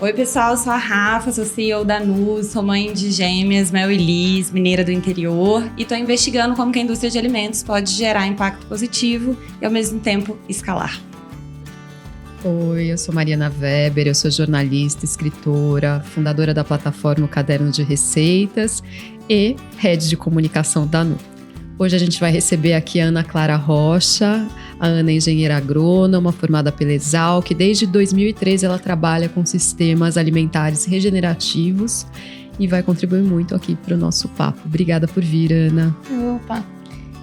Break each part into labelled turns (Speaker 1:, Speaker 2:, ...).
Speaker 1: Oi, pessoal, eu sou a Rafa, sou CEO da Nu, sou mãe de gêmeas, Mel e Liz, mineira do interior, e estou investigando como que a indústria de alimentos pode gerar impacto positivo e, ao mesmo tempo, escalar.
Speaker 2: Oi, eu sou Mariana Weber, eu sou jornalista, escritora, fundadora da plataforma Caderno de Receitas e head de comunicação da Nu. Hoje a gente vai receber aqui a Ana Clara Rocha. A Ana é engenheira agrônoma, formada pela Exalc, que desde 2013 ela trabalha com sistemas alimentares regenerativos e vai contribuir muito aqui para o nosso papo. Obrigada por vir, Ana.
Speaker 3: Opa,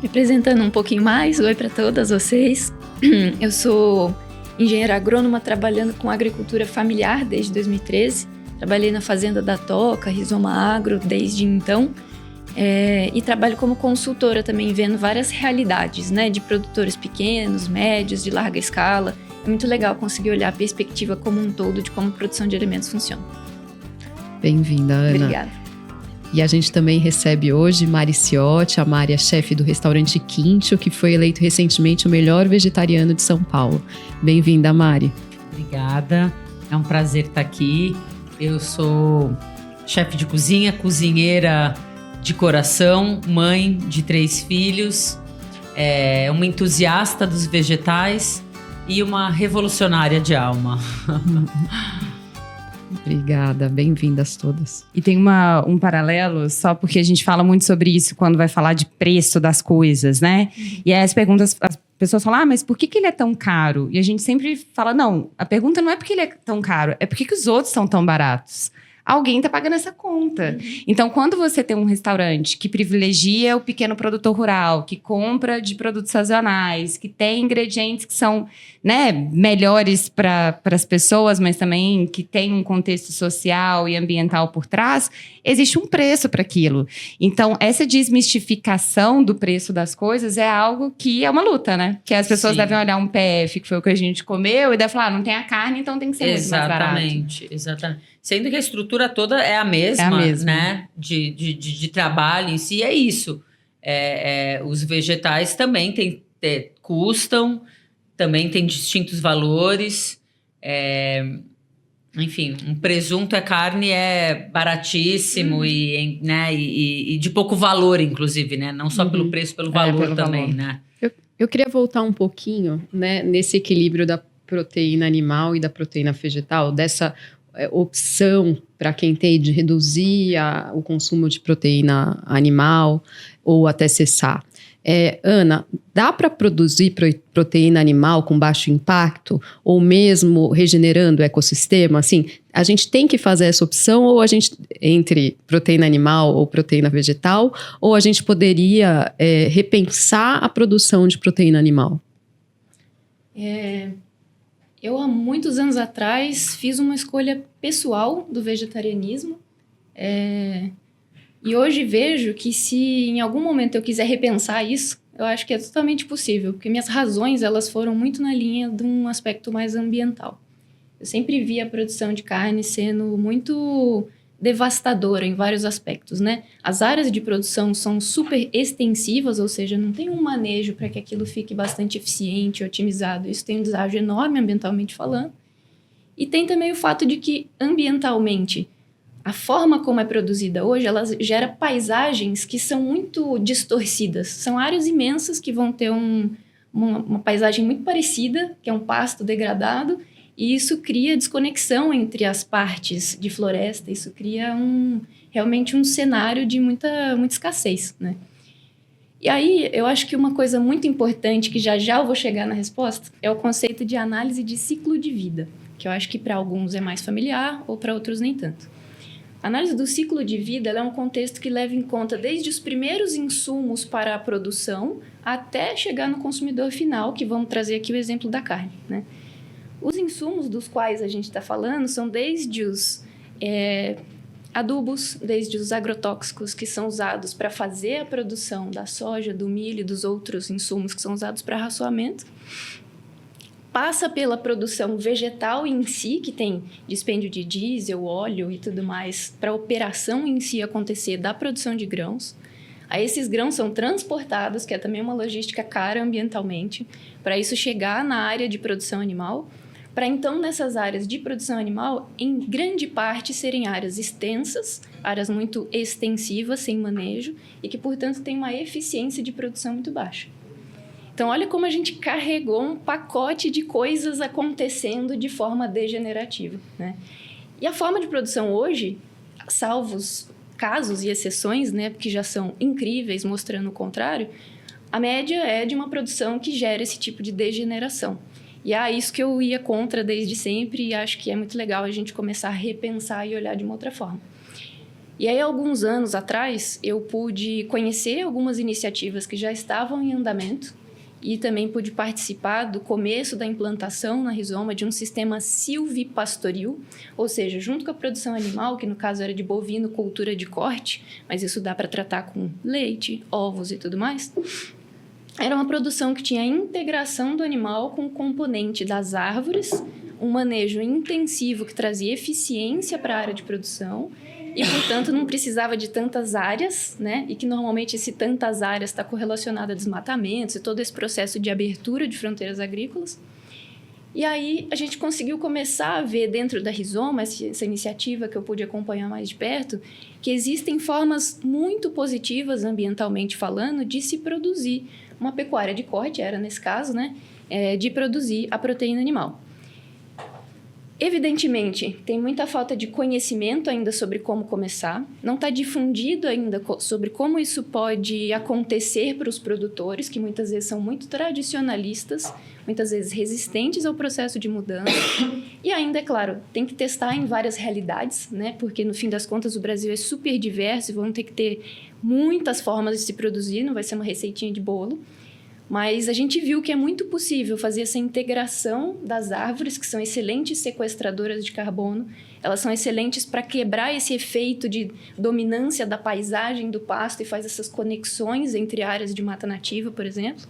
Speaker 3: me apresentando um pouquinho mais, oi para todas vocês. Eu sou engenheira agrônoma trabalhando com agricultura familiar desde 2013. Trabalhei na fazenda da Toca, Rizoma Agro, desde então. E trabalho como consultora também, vendo várias realidades, né, de produtores pequenos, médios, de larga escala. É muito legal conseguir olhar a perspectiva como um todo de como a produção de alimentos funciona.
Speaker 2: Bem-vinda, Ana.
Speaker 3: Obrigada.
Speaker 2: E a gente também recebe hoje Mari Ciotti. A Mari é chefe do restaurante Quinto, que foi eleito recentemente o melhor vegetariano de São Paulo. Bem-vinda, Mari.
Speaker 4: Obrigada, é um prazer estar aqui. Eu sou chefe de cozinha, cozinheira de coração, mãe de 3 filhos, uma entusiasta dos vegetais e uma revolucionária de alma.
Speaker 2: Obrigada, bem-vindas todas.
Speaker 1: E tem um paralelo, só porque a gente fala muito sobre isso quando vai falar de preço das coisas, né? E aí as pessoas falam, mas por que ele é tão caro? E a gente sempre fala, não, a pergunta não é porque ele é tão caro, é porque que os outros são tão baratos. Alguém está pagando essa conta. Então, quando você tem um restaurante que privilegia o pequeno produtor rural, que compra de produtos sazonais, que tem ingredientes que são, né, melhores para as pessoas, mas também que tem um contexto social e ambiental por trás, existe um preço para aquilo. Então, essa desmistificação do preço das coisas é algo que é uma luta, né? Que as pessoas devem olhar um PF, que foi o que a gente comeu, e devem falar, não tem a carne, então tem que ser muito mais barato.
Speaker 4: Exatamente. Sendo que a estrutura toda é a mesma, né? De trabalho em si, é isso. Os vegetais também custam, também têm distintos valores. Enfim, um presunto carne é baratíssimo e de pouco valor, inclusive, né? Não só pelo preço, pelo valor também, né?
Speaker 2: Eu queria voltar um pouquinho, né, nesse equilíbrio da proteína animal e da proteína vegetal, dessa opção para quem tem de reduzir o consumo de proteína animal ou até cessar. Ana, dá para produzir proteína animal com baixo impacto ou mesmo regenerando o ecossistema? Assim, a gente tem que fazer essa opção ou a gente, entre proteína animal ou proteína vegetal, ou a gente poderia repensar a produção de proteína animal?
Speaker 3: Eu, há muitos anos atrás, fiz uma escolha pessoal do vegetarianismo. E hoje vejo que se em algum momento eu quiser repensar isso, eu acho que é totalmente possível. Porque minhas razões, elas foram muito na linha de um aspecto mais ambiental. Eu sempre vi a produção de carne sendo muito devastadora em vários aspectos, né? As áreas de produção são super extensivas, ou seja, não tem um manejo para que aquilo fique bastante eficiente, otimizado. Isso tem um deságio enorme ambientalmente falando. E tem também o fato de que, ambientalmente, a forma como é produzida hoje, ela gera paisagens que são muito distorcidas. São áreas imensas que vão ter uma paisagem muito parecida, que é um pasto degradado, e isso cria desconexão entre as partes de floresta, isso cria realmente um cenário de muita escassez, né? E aí, eu acho que uma coisa muito importante, que já eu vou chegar na resposta, é o conceito de análise de ciclo de vida, que eu acho que para alguns é mais familiar ou para outros nem tanto. A análise do ciclo de vida é um contexto que leva em conta desde os primeiros insumos para a produção até chegar no consumidor final, que vamos trazer aqui o exemplo da carne, né? Os insumos dos quais a gente está falando são desde os adubos, desde os agrotóxicos que são usados para fazer a produção da soja, do milho e dos outros insumos que são usados para raçoamento. Passa pela produção vegetal em si, que tem dispêndio de diesel, óleo e tudo mais, para a operação em si acontecer da produção de grãos. Aí esses grãos são transportados, que é também uma logística cara ambientalmente, para isso chegar na área de produção animal. para então nessas áreas de produção animal, em grande parte serem áreas extensas, áreas muito extensivas, sem manejo, e que, portanto, têm uma eficiência de produção muito baixa. Então, olha como a gente carregou um pacote de coisas acontecendo de forma degenerativa, né? E a forma de produção hoje, salvos casos e exceções, né, que já são incríveis, mostrando o contrário, a média é de uma produção que gera esse tipo de degeneração. E é isso que eu ia contra desde sempre e acho que é muito legal a gente começar a repensar e olhar de uma outra forma. E aí, alguns anos atrás, eu pude conhecer algumas iniciativas que já estavam em andamento e também pude participar do começo da implantação na Rizoma de um sistema silvipastoril, ou seja, junto com a produção animal, que no caso era de bovino, cultura de corte, mas isso dá para tratar com leite, ovos e tudo mais. Era uma produção que tinha a integração do animal com o componente das árvores, um manejo intensivo que trazia eficiência para a área de produção e, portanto, não precisava de tantas áreas, né? E que normalmente esse tantas áreas está correlacionado a desmatamentos e todo esse processo de abertura de fronteiras agrícolas. E aí a gente conseguiu começar a ver dentro da Rizoma, essa iniciativa que eu pude acompanhar mais de perto, que existem formas muito positivas, ambientalmente falando, de se produzir uma pecuária de corte, era nesse caso, né? De produzir a proteína animal. Evidentemente, tem muita falta de conhecimento ainda sobre como começar, não está difundido ainda sobre como isso pode acontecer para os produtores, que muitas vezes são muito tradicionalistas, muitas vezes resistentes ao processo de mudança. E ainda, é claro, tem que testar em várias realidades, né? Porque no fim das contas o Brasil é super diverso e vão ter que ter muitas formas de se produzir, não vai ser uma receitinha de bolo. Mas a gente viu que é muito possível fazer essa integração das árvores, que são excelentes sequestradoras de carbono. Elas são excelentes para quebrar esse efeito de dominância da paisagem do pasto e faz essas conexões entre áreas de mata nativa, por exemplo.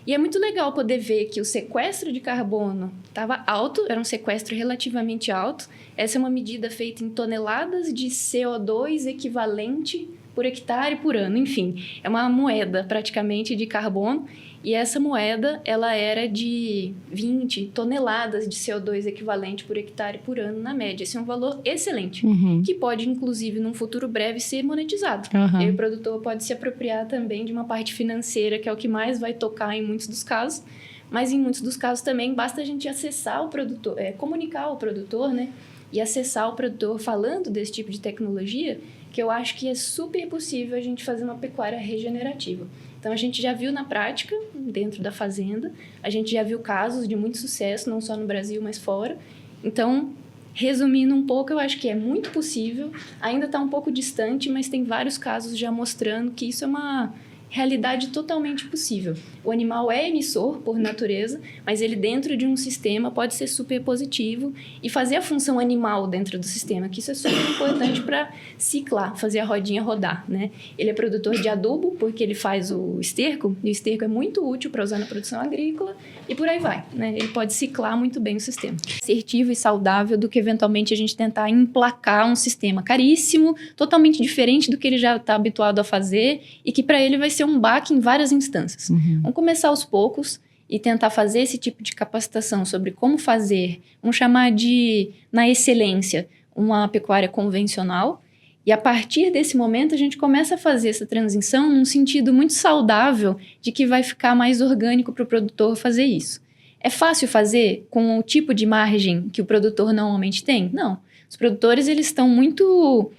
Speaker 3: E é muito legal poder ver que o sequestro de carbono estava alto, era um sequestro relativamente alto. Essa é uma medida feita em toneladas de CO2 equivalente por hectare por ano, enfim, é uma moeda praticamente de carbono e essa moeda ela era de 20 toneladas de CO2 equivalente por hectare por ano na média. Esse é um valor excelente, que pode inclusive num futuro breve ser monetizado. E aí o produtor pode se apropriar também de uma parte financeira que é o que mais vai tocar em muitos dos casos, mas em muitos dos casos também basta a gente acessar o produtor, comunicar ao produtor, né? E acessar o produtor falando desse tipo de tecnologia, que eu acho que é super possível a gente fazer uma pecuária regenerativa. Então, a gente já viu na prática, dentro da fazenda, a gente já viu casos de muito sucesso, não só no Brasil, mas fora. Então, resumindo um pouco, eu acho que é muito possível, ainda está um pouco distante, mas tem vários casos já mostrando que isso é uma realidade totalmente possível. O animal é emissor por natureza, mas ele dentro de um sistema pode ser super positivo e fazer a função animal dentro do sistema, que isso é super importante para ciclar, fazer a rodinha rodar, né? Ele é produtor de adubo porque ele faz o esterco, e o esterco é muito útil para usar na produção agrícola e por aí vai, né? Ele pode ciclar muito bem o sistema. Assertivo e saudável do que eventualmente a gente tentar emplacar um sistema caríssimo, totalmente diferente do que ele já está habituado a fazer e que para ele vai ser um baque em várias instâncias. Vamos começar aos poucos e tentar fazer esse tipo de capacitação sobre como fazer, vamos chamar de, na excelência, uma pecuária convencional. E a partir desse momento a gente começa a fazer essa transição num sentido muito saudável de que vai ficar mais orgânico para o produtor fazer isso. É fácil fazer com o tipo de margem que o produtor normalmente tem? Não. Os produtores eles estão muito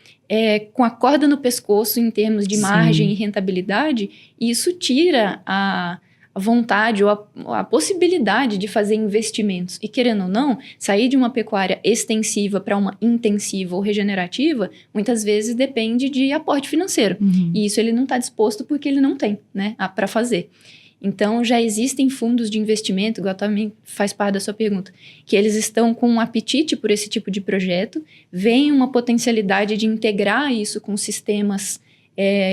Speaker 3: com a corda no pescoço em termos de margem e rentabilidade, e isso tira a vontade ou a possibilidade de fazer investimentos. E querendo ou não, sair de uma pecuária extensiva para uma intensiva ou regenerativa, muitas vezes depende de aporte financeiro. E isso ele não está disposto porque ele não tem, né, para fazer. Então, já existem fundos de investimento, igual também faz parte da sua pergunta, que eles estão com um apetite por esse tipo de projeto, veem uma potencialidade de integrar isso com sistemas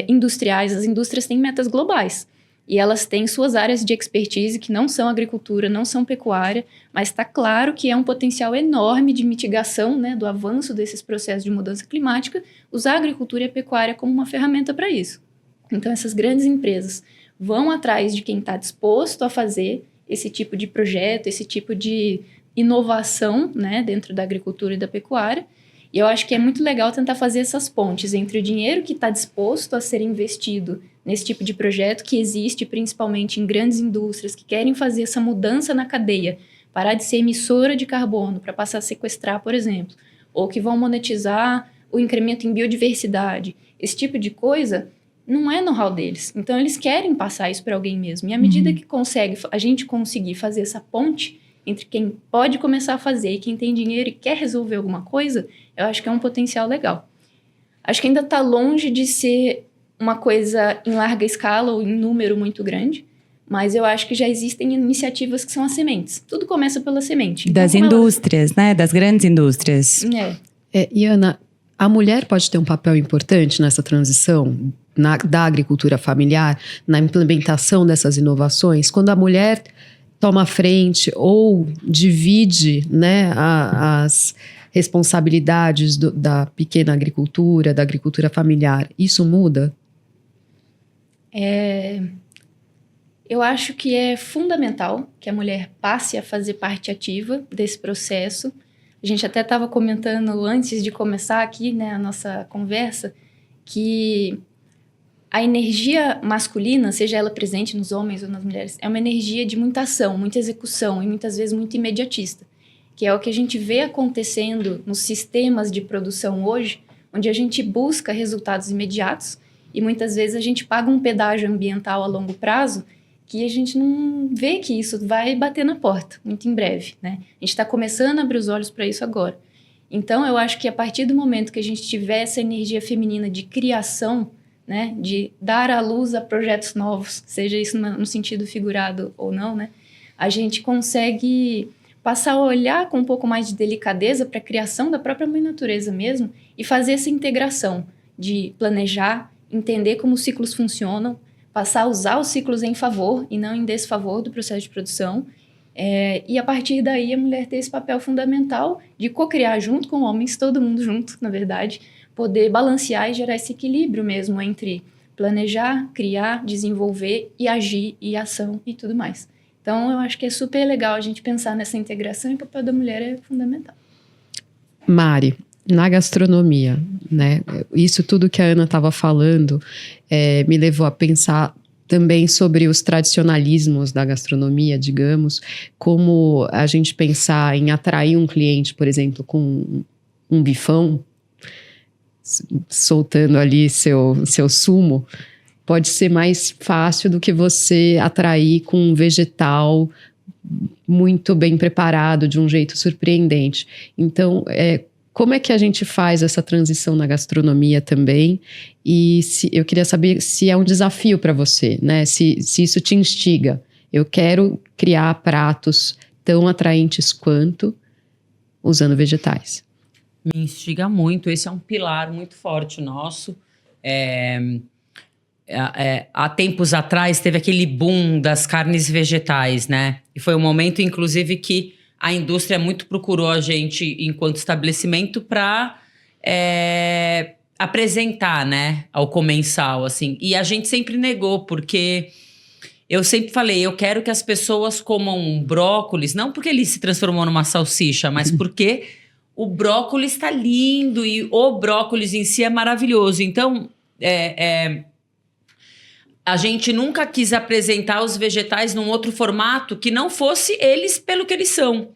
Speaker 3: industriais. As indústrias têm metas globais e elas têm suas áreas de expertise que não são agricultura, não são pecuária, mas está claro que é um potencial enorme de mitigação, né, do avanço desses processos de mudança climática, usar a agricultura e a pecuária como uma ferramenta para isso. Então, essas grandes empresas vão atrás de quem está disposto a fazer esse tipo de projeto, esse tipo de inovação, né, dentro da agricultura e da pecuária. E eu acho que é muito legal tentar fazer essas pontes entre o dinheiro que está disposto a ser investido nesse tipo de projeto, que existe principalmente em grandes indústrias que querem fazer essa mudança na cadeia, parar de ser emissora de carbono para passar a sequestrar, por exemplo, ou que vão monetizar o incremento em biodiversidade. Esse tipo de coisa não é know-how deles. Então, eles querem passar isso para alguém mesmo. E à medida que a gente conseguir fazer essa ponte entre quem pode começar a fazer e quem tem dinheiro e quer resolver alguma coisa, eu acho que é um potencial legal. Acho que ainda está longe de ser uma coisa em larga escala ou em número muito grande, mas eu acho que já existem iniciativas que são as sementes. Tudo começa pela semente. Então,
Speaker 1: Das indústrias, né? Das grandes indústrias.
Speaker 2: E Ana, a mulher pode ter um papel importante nessa transição da agricultura familiar, na implementação dessas inovações, quando a mulher toma a frente ou divide, né, as responsabilidades da pequena agricultura, da agricultura familiar. Isso muda?
Speaker 3: Eu acho que é fundamental que a mulher passe a fazer parte ativa desse processo. A gente até estava comentando antes de começar aqui, né, a nossa conversa, que a energia masculina, seja ela presente nos homens ou nas mulheres, é uma energia de muita ação, muita execução e muitas vezes muito imediatista, que é o que a gente vê acontecendo nos sistemas de produção hoje, onde a gente busca resultados imediatos e muitas vezes a gente paga um pedágio ambiental a longo prazo que a gente não vê que isso vai bater na porta muito em breve, né? A gente está começando a abrir os olhos para isso agora. Então, eu acho que a partir do momento que a gente tiver essa energia feminina de criação, né, de dar à luz a projetos novos, seja isso no sentido figurado ou não, né, a gente consegue passar a olhar com um pouco mais de delicadeza para a criação da própria mãe natureza mesmo e fazer essa integração de planejar, entender como os ciclos funcionam, passar a usar os ciclos em favor e não em desfavor do processo de produção, e a partir daí a mulher ter esse papel fundamental de co-criar junto com homens, todo mundo junto, na verdade, poder balancear e gerar esse equilíbrio mesmo entre planejar, criar, desenvolver e agir e ação e tudo mais. Então, eu acho que é super legal a gente pensar nessa integração e o papel da mulher é fundamental.
Speaker 2: Mari, na gastronomia, né? Isso tudo que a Ana estava falando me levou a pensar também sobre os tradicionalismos da gastronomia, digamos, como a gente pensar em atrair um cliente, por exemplo, com um bifão, soltando ali seu sumo, pode ser mais fácil do que você atrair com um vegetal muito bem preparado, de um jeito surpreendente. Então, como é que a gente faz essa transição na gastronomia também? E eu queria saber se é um desafio para você, né? Se isso te instiga. Eu quero criar pratos tão atraentes quanto usando vegetais.
Speaker 4: Me instiga muito, esse é um pilar muito forte nosso. Há tempos atrás teve aquele boom das carnes vegetais, né? E foi um momento, inclusive, que a indústria muito procurou a gente, enquanto estabelecimento, para apresentar, né, ao comensal, assim. E a gente sempre negou, porque eu sempre falei, eu quero que as pessoas comam brócolis, não porque ele se transformou numa salsicha, mas porque o brócolis está lindo e o brócolis em si é maravilhoso. Então, a gente nunca quis apresentar os vegetais num outro formato que não fosse eles pelo que eles são.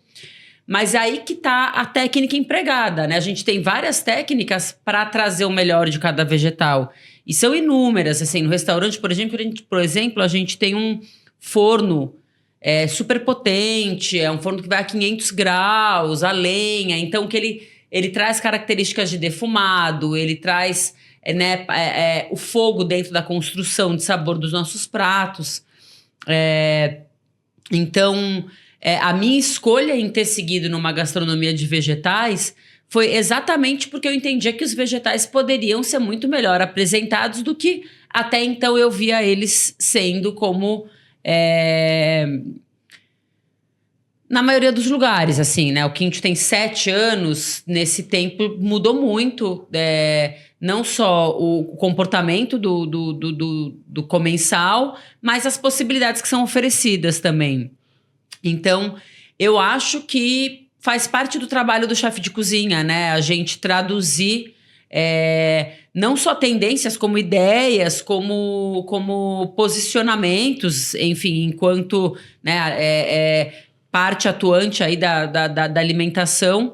Speaker 4: Mas aí que está a técnica empregada, né? A gente tem várias técnicas para trazer o melhor de cada vegetal. E são inúmeras, assim, no restaurante, por exemplo, a gente tem um forno super potente, é um forno que vai a 500 graus, a lenha, então que ele traz características de defumado, ele traz o fogo dentro da construção de sabor dos nossos pratos. Então, a minha escolha em ter seguido numa gastronomia de vegetais foi exatamente porque eu entendia que os vegetais poderiam ser muito melhor apresentados do que até então eu via eles sendo como na maioria dos lugares, assim, né? O Quinto tem 7 anos, nesse tempo mudou muito, não só o comportamento do comensal, mas as possibilidades que são oferecidas também. Então, eu acho que faz parte do trabalho do chefe de cozinha, né? A gente traduzir não só tendências, como ideias, como posicionamentos, enfim, enquanto, né, parte atuante aí da alimentação,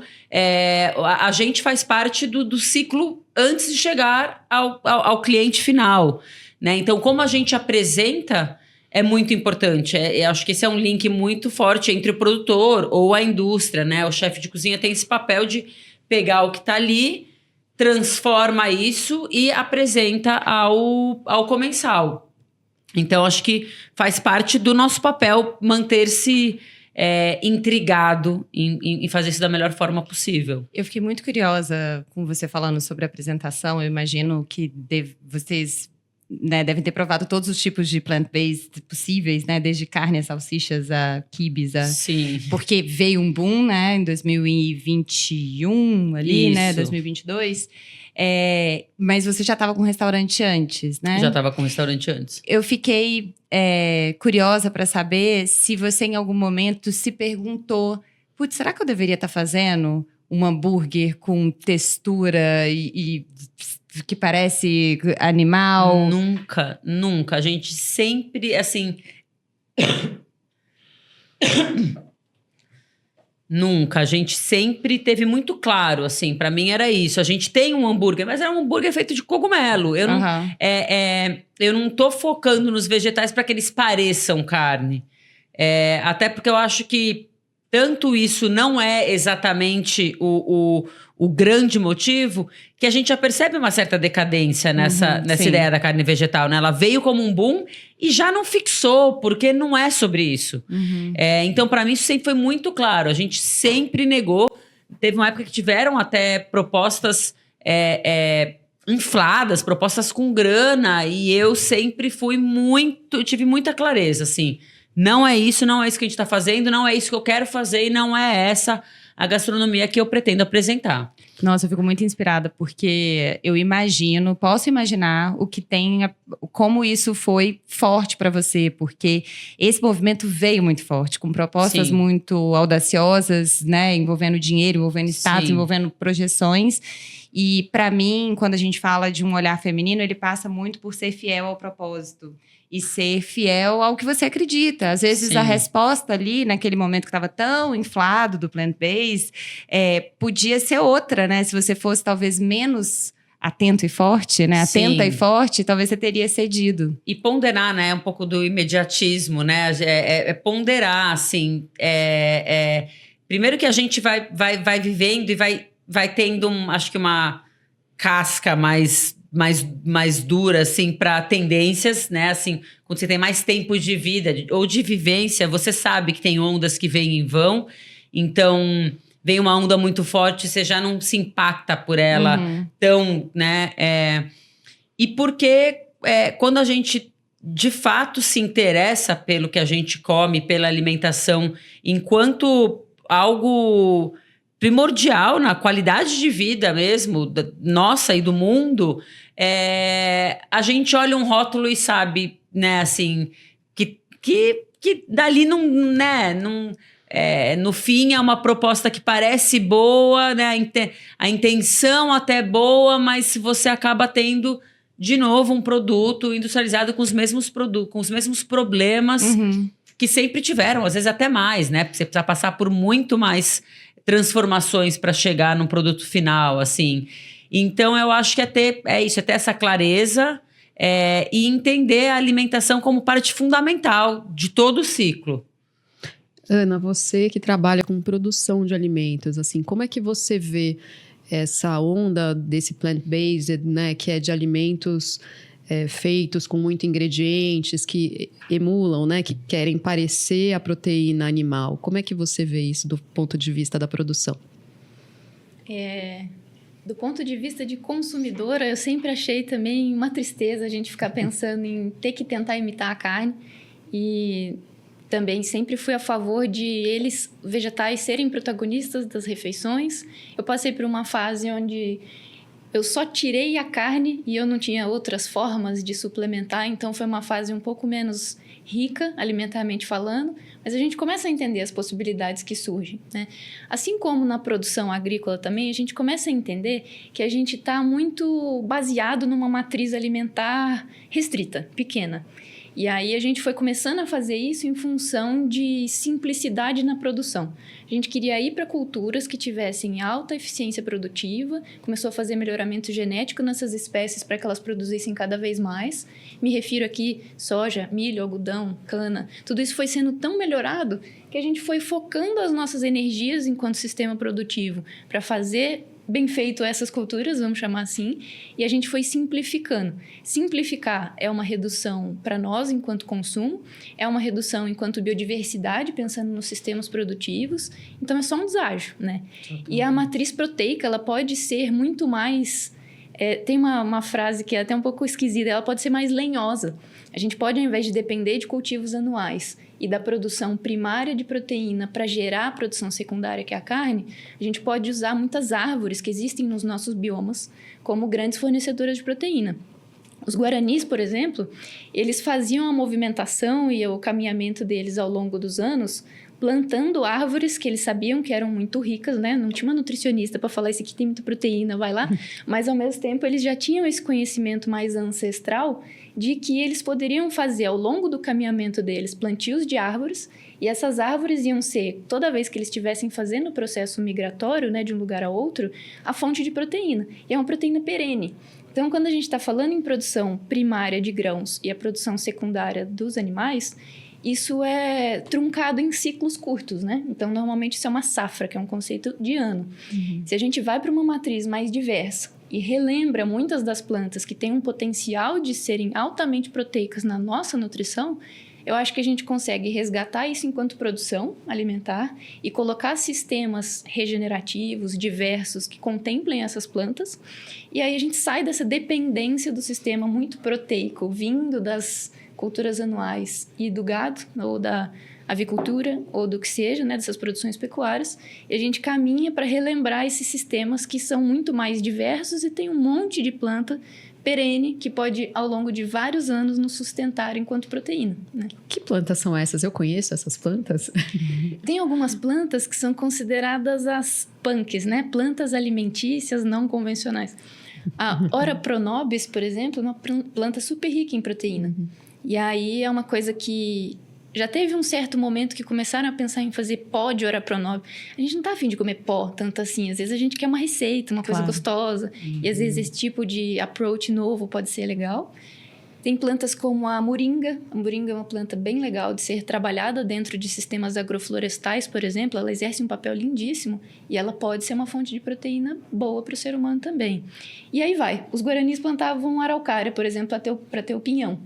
Speaker 4: a gente faz parte do ciclo antes de chegar ao cliente final, né? Então, como a gente apresenta é muito importante. Eu acho que esse é um link muito forte entre o produtor ou a indústria, né? O chefe de cozinha tem esse papel de pegar o que está ali, transforma isso e apresenta ao comensal. Então, acho que faz parte do nosso papel manter-se intrigado em fazer isso da melhor forma possível.
Speaker 1: Eu fiquei muito curiosa com você falando sobre a apresentação. Eu imagino que vocês, né, devem ter provado todos os tipos de plant-based possíveis, né? Desde carne a salsichas a quibes.
Speaker 4: Sim.
Speaker 1: Porque veio um boom, né? Em 2021, ali,
Speaker 4: Isso.
Speaker 1: né? 2022. Mas você já estava com restaurante antes, né?
Speaker 4: Já estava com restaurante antes.
Speaker 1: Eu fiquei curiosa para saber se você em algum momento se perguntou: putz, será que eu deveria estar fazendo um hambúrguer com textura e que parece animal?
Speaker 4: Nunca, nunca. A gente sempre, assim... Nunca. A gente sempre teve muito claro, assim, pra mim era isso. A gente tem um hambúrguer, mas é um hambúrguer feito de cogumelo. Eu não tô focando nos vegetais para que eles pareçam carne. Até porque eu acho que tanto isso não é exatamente o grande motivo, que a gente já percebe uma certa decadência nessa ideia da carne vegetal, né? Ela veio como um boom e já não fixou, porque não é sobre isso. Então, para mim, isso sempre foi muito claro. A gente sempre negou. Teve uma época que tiveram até propostas infladas, propostas com grana, e eu sempre tive muita clareza, assim. Não é isso que a gente está fazendo, não é isso que eu quero fazer e não é essa a gastronomia que eu pretendo apresentar.
Speaker 1: Nossa, eu fico muito inspirada, porque eu posso imaginar como isso foi forte para você, porque esse movimento veio muito forte, com propostas
Speaker 4: Sim.
Speaker 1: muito audaciosas, né, envolvendo dinheiro, envolvendo status,
Speaker 4: Sim.
Speaker 1: envolvendo projeções. E para mim, quando a gente fala de um olhar feminino, ele passa muito por ser fiel ao propósito. E ser fiel ao que você acredita. Às vezes,
Speaker 4: Sim.
Speaker 1: a resposta ali, naquele momento que estava tão inflado do plant-based, podia ser outra, né? Se você fosse, talvez, menos atento e forte, né? Atenta
Speaker 4: Sim.
Speaker 1: e forte, talvez você teria cedido.
Speaker 4: E ponderar, né? Um pouco do imediatismo, né? Ponderar, assim. Primeiro que a gente vai vivendo e vai tendo, acho que uma casca mais dura, assim, para tendências, né? Assim, quando você tem mais tempo de vida ou de vivência, você sabe que tem ondas que vêm e vão. Então, vem uma onda muito forte, você já não se impacta por ela tão, né? E porque quando a gente, de fato, se interessa pelo que a gente come, pela alimentação, enquanto algo primordial na qualidade de vida mesmo, nossa e do mundo, a gente olha um rótulo e sabe, né, assim, que dali não, né, não, no fim é uma proposta que parece boa, né, a intenção até é boa, mas se você acaba tendo, de novo, um produto industrializado com os mesmos problemas que sempre tiveram, às vezes até mais, né, porque você precisa passar por muito mais transformações para chegar num produto final, assim. Então, eu acho que é ter essa clareza e entender a alimentação como parte fundamental de todo o ciclo.
Speaker 2: Ana, você que trabalha com produção de alimentos, assim, como é que você vê essa onda desse plant-based, né, que é de alimentos feitos com muitos ingredientes que emulam, né, que querem parecer a proteína animal? Como é que você vê isso do ponto de vista da produção?
Speaker 3: Do ponto de vista de consumidora, eu sempre achei também uma tristeza a gente ficar pensando em ter que tentar imitar a carne, e também sempre fui a favor de eles, vegetais, serem protagonistas das refeições. Eu passei por uma fase onde eu só tirei a carne e eu não tinha outras formas de suplementar, então foi uma fase um pouco menos rica, alimentarmente falando, mas a gente começa a entender as possibilidades que surgem, né? Assim como na produção agrícola também, a gente começa a entender que a gente está muito baseado numa matriz alimentar restrita, pequena. E aí a gente foi começando a fazer isso em função de simplicidade na produção. A gente queria ir para culturas que tivessem alta eficiência produtiva, começou a fazer melhoramento genético nessas espécies para que elas produzissem cada vez mais. Me refiro aqui soja, milho, algodão, cana. Tudo isso foi sendo tão melhorado que a gente foi focando as nossas energias enquanto sistema produtivo para fazer bem feito essas culturas, vamos chamar assim, e a gente foi simplificando. Simplificar é uma redução para nós enquanto consumo, é uma redução enquanto biodiversidade, pensando nos sistemas produtivos, então é só um deságio, né? E a matriz proteica, ela pode ser muito mais... tem uma frase que é até um pouco esquisita, ela pode ser mais lenhosa. A gente pode, ao invés de depender de cultivos anuais e da produção primária de proteína para gerar a produção secundária, que é a carne, a gente pode usar muitas árvores que existem nos nossos biomas como grandes fornecedoras de proteína. Os guaranis, por exemplo, eles faziam a movimentação e o caminhamento deles ao longo dos anos plantando árvores que eles sabiam que eram muito ricas, né? Não tinha uma nutricionista para falar isso aqui tem muita proteína, vai lá. Mas, ao mesmo tempo, eles já tinham esse conhecimento mais ancestral de que eles poderiam fazer, ao longo do caminhamento deles, plantios de árvores, e essas árvores iam ser, toda vez que eles estivessem fazendo o processo migratório, né, de um lugar a outro, a fonte de proteína. E é uma proteína perene. Então, quando a gente está falando em produção primária de grãos e a produção secundária dos animais, isso é truncado em ciclos curtos, né? Então, normalmente isso é uma safra, que é um conceito de ano. Se a gente vai para uma matriz mais diversa e relembra muitas das plantas que têm um potencial de serem altamente proteicas na nossa nutrição, eu acho que a gente consegue resgatar isso enquanto produção alimentar e colocar sistemas regenerativos, diversos, que contemplem essas plantas. E aí a gente sai dessa dependência do sistema muito proteico, vindo das culturas anuais e do gado, ou da avicultura, ou do que seja, né, dessas produções pecuárias, e a gente caminha para relembrar esses sistemas que são muito mais diversos e tem um monte de planta perene que pode, ao longo de vários anos, nos sustentar enquanto proteína, né?
Speaker 2: Que plantas são essas? Eu conheço essas plantas?
Speaker 3: Tem algumas plantas que são consideradas as punks, né? Plantas alimentícias não convencionais. A Ora pronobis, por exemplo, é uma planta super rica em proteína. E aí é uma coisa que já teve um certo momento que começaram a pensar em fazer pó de Ora pronobis. A gente não tá afim de comer pó tanto assim. Às vezes a gente quer uma receita, uma coisa gostosa. E às vezes esse tipo de approach novo pode ser legal. Tem plantas como a moringa. A moringa é uma planta bem legal de ser trabalhada dentro de sistemas agroflorestais, por exemplo. Ela exerce um papel lindíssimo e ela pode ser uma fonte de proteína boa para o ser humano também. E aí vai. Os guaranis plantavam araucária, por exemplo, para ter o pinhão.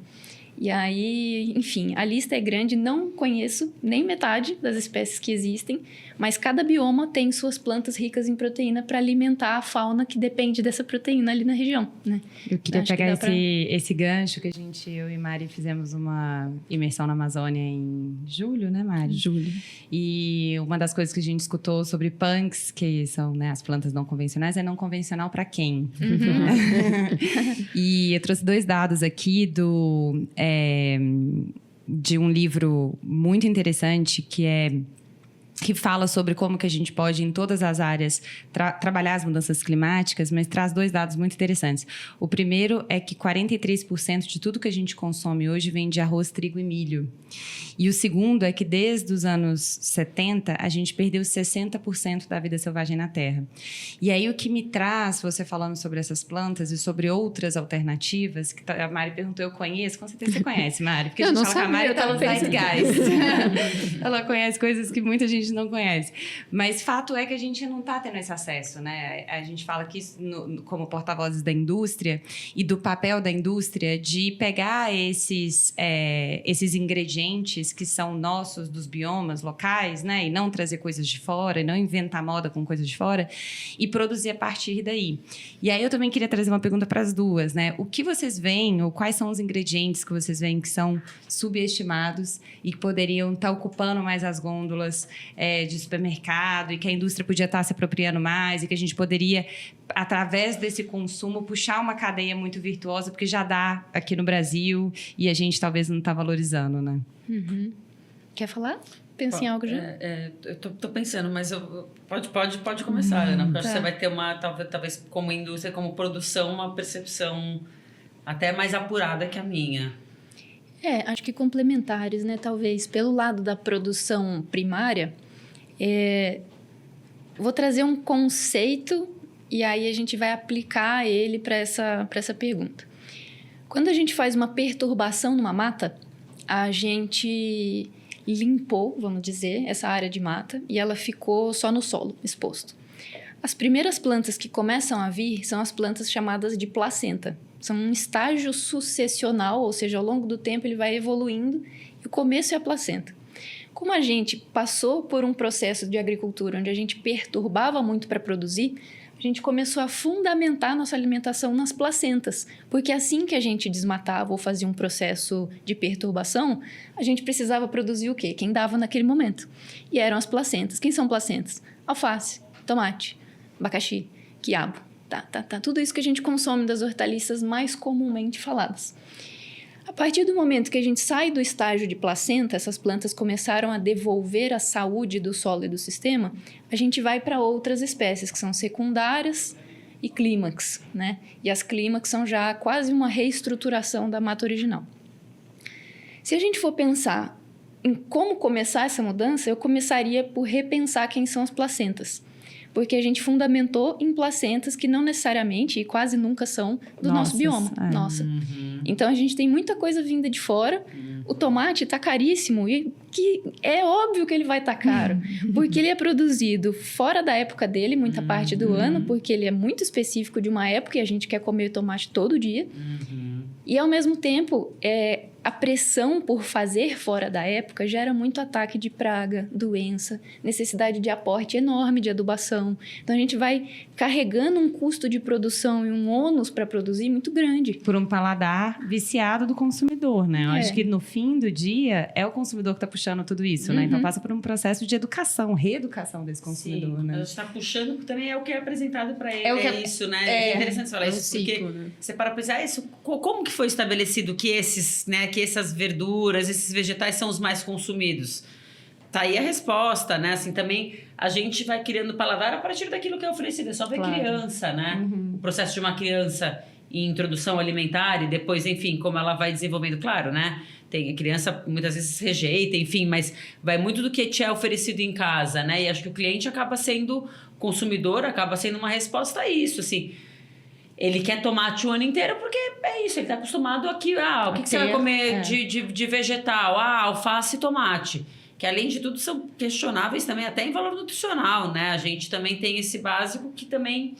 Speaker 3: E aí, enfim, a lista é grande, não conheço nem metade das espécies que existem, mas cada bioma tem suas plantas ricas em proteína para alimentar a fauna que depende dessa proteína ali na região, né?
Speaker 1: Eu queria pegar esse gancho que eu e Mari fizemos uma imersão na Amazônia em julho, né, Mari?
Speaker 2: Julho.
Speaker 1: E uma das coisas que a gente escutou sobre punks, que são, né, as plantas não convencionais, é não convencional para quem? E eu trouxe 2 dados aqui de um livro muito interessante que fala sobre como que a gente pode, em todas as áreas, trabalhar as mudanças climáticas, mas traz 2 dados muito interessantes. O primeiro é que 43% de tudo que a gente consome hoje vem de arroz, trigo e milho. E o segundo é que desde os anos 70, a gente perdeu 60% da vida selvagem na Terra. E aí o que me traz, você falando sobre essas plantas e sobre outras alternativas, que a Mari perguntou, eu conheço? Com certeza você conhece, Mari. Porque a gente fala que a Mari tá no zeitgeist. Ela conhece coisas que muita gente não conhece. Mas fato é que a gente não está tendo esse acesso, né? A gente fala aqui como porta-vozes da indústria e do papel da indústria de pegar esses ingredientes que são nossos, dos biomas locais, né? E não trazer coisas de fora, e não inventar moda com coisas de fora, e produzir a partir daí. E aí eu também queria trazer uma pergunta para as duas, né? O que vocês veem, ou quais são os ingredientes que vocês veem que são subestimados e que poderiam estar ocupando mais as gôndolas de supermercado, e que a indústria podia estar se apropriando mais, e que a gente poderia, através desse consumo, puxar uma cadeia muito virtuosa, porque já dá aqui no Brasil e a gente talvez não está valorizando, né?
Speaker 3: Quer falar? Pensa em algo já?
Speaker 4: Eu tô pensando, mas pode começar, Ana, porque acho que
Speaker 3: Tá.
Speaker 4: você vai ter talvez como indústria, como produção, uma percepção até mais apurada que a minha.
Speaker 3: Acho que complementares, né? Talvez pelo lado da produção primária, vou trazer um conceito e aí a gente vai aplicar ele para essa pergunta. Quando a gente faz uma perturbação numa mata, a gente limpou, vamos dizer, essa área de mata e ela ficou só no solo, exposto. As primeiras plantas que começam a vir são as plantas chamadas de placenta. São um estágio sucessional, ou seja, ao longo do tempo ele vai evoluindo e o começo é a placenta. Como a gente passou por um processo de agricultura onde a gente perturbava muito para produzir, a gente começou a fundamentar nossa alimentação nas placentas, porque assim que a gente desmatava ou fazia um processo de perturbação, a gente precisava produzir o quê? Quem dava naquele momento. E eram as placentas. Quem são placentas? Alface, tomate, abacaxi, quiabo. Tudo isso que a gente consome das hortaliças mais comumente faladas. A partir do momento que a gente sai do estágio de placenta, essas plantas começaram a devolver a saúde do solo e do sistema, a gente vai para outras espécies que são secundárias e clímax, né? E as clímax são já quase uma reestruturação da mata original. Se a gente for pensar em como começar essa mudança, eu começaria por repensar quem são as placentas. Porque a gente fundamentou em placentas que não necessariamente e quase nunca são do nosso bioma. Nossa. Então a gente tem muita coisa vinda de fora. O tomate está caríssimo e que é óbvio que ele vai estar caro. Porque ele é produzido fora da época dele, muita parte do ano, porque ele é muito específico de uma época e a gente quer comer tomate todo dia. E ao mesmo tempo, a pressão por fazer fora da época gera muito ataque de praga, doença, necessidade de aporte enorme de adubação. Então a gente vai carregando um custo de produção e um ônus para produzir muito grande.
Speaker 1: Por um paladar viciado do consumidor, né? Eu acho que no fim do dia é o consumidor que está puxando tudo isso, né? Então passa por um processo de educação, reeducação desse consumidor, né?
Speaker 4: A gente está puxando, porque também é o que é apresentado para ele.
Speaker 3: Isso,
Speaker 4: né? É interessante falar isso,
Speaker 3: ciclo,
Speaker 4: porque
Speaker 3: né?
Speaker 4: você para pensar isso, como que foi estabelecido que que essas verduras, esses vegetais são os mais consumidos? Tá aí a resposta, né? Assim, também a gente vai criando paladar a partir daquilo que é oferecido. É só ver criança, né? O processo de uma criança em introdução alimentar e depois, enfim, como ela vai desenvolvendo, claro, né? Tem a criança muitas vezes rejeita, enfim, mas vai muito do que te é oferecido em casa, né? E acho que o cliente acaba sendo consumidor, acaba sendo uma resposta a isso, assim. Ele quer tomate o ano inteiro porque é isso, ele está acostumado aqui. O que você vai comer de vegetal? Alface e tomate. Que além de tudo são questionáveis também, até em valor nutricional, né? A gente também tem esse básico que também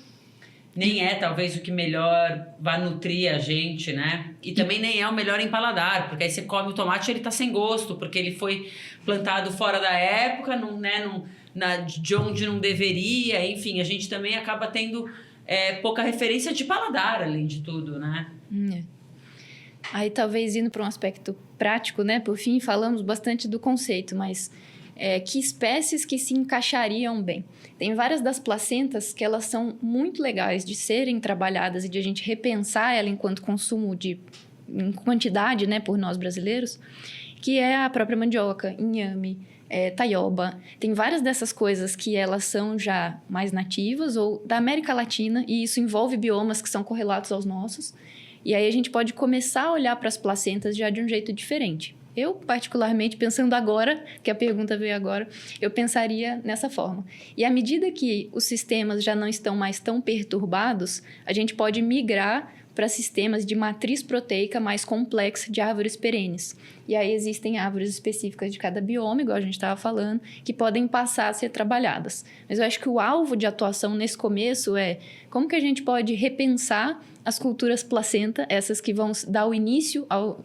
Speaker 4: nem é talvez o que melhor vai nutrir a gente, né? E também nem é o melhor em paladar, porque aí você come o tomate e ele tá sem gosto, porque ele foi plantado fora da época, de onde não deveria, enfim, a gente também acaba tendo pouca referência de paladar, além de tudo, né?
Speaker 3: Aí talvez indo para um aspecto prático, né? Por fim, falamos bastante do conceito, mas que espécies que se encaixariam bem? Tem várias das placentas que elas são muito legais de serem trabalhadas e de a gente repensar ela enquanto consumo em quantidade, né? Por nós brasileiros, que é a própria mandioca, inhame, taioba. Tem várias dessas coisas que elas são já mais nativas ou da América Latina e isso envolve biomas que são correlatos aos nossos. E aí a gente pode começar a olhar para as placentas já de um jeito diferente. Eu, particularmente, pensando agora, que a pergunta veio agora, eu pensaria nessa forma. E à medida que os sistemas já não estão mais tão perturbados, a gente pode migrar para sistemas de matriz proteica mais complexa de árvores perenes. E aí existem árvores específicas de cada bioma, igual a gente estava falando, que podem passar a ser trabalhadas. Mas eu acho que o alvo de atuação nesse começo é como que a gente pode repensar as culturas placenta, essas que vão dar o início ao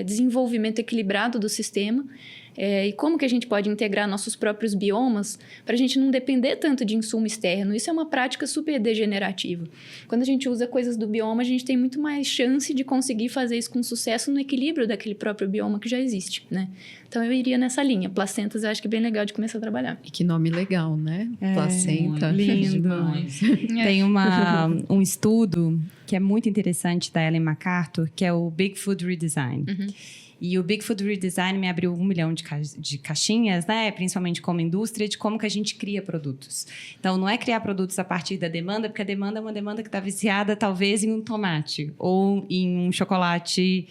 Speaker 3: desenvolvimento equilibrado do sistema, e como que a gente pode integrar nossos próprios biomas para a gente não depender tanto de insumo externo. Isso é uma prática super degenerativa. Quando a gente usa coisas do bioma, a gente tem muito mais chance de conseguir fazer isso com sucesso no equilíbrio daquele próprio bioma que já existe, né? Então eu iria nessa linha. Placentas eu acho que é bem legal de começar a trabalhar.
Speaker 2: E que nome legal, né? Placenta.
Speaker 1: Lindo. Tem um estudo que é muito interessante da Ellen MacArthur, que é o Big Food Redesign. E o Big Food Redesign me abriu 1 milhão de caixinhas, né? Principalmente como indústria, de como que a gente cria produtos. Então, não é criar produtos a partir da demanda, porque a demanda é uma demanda que está viciada, talvez, em um tomate ou em um chocolate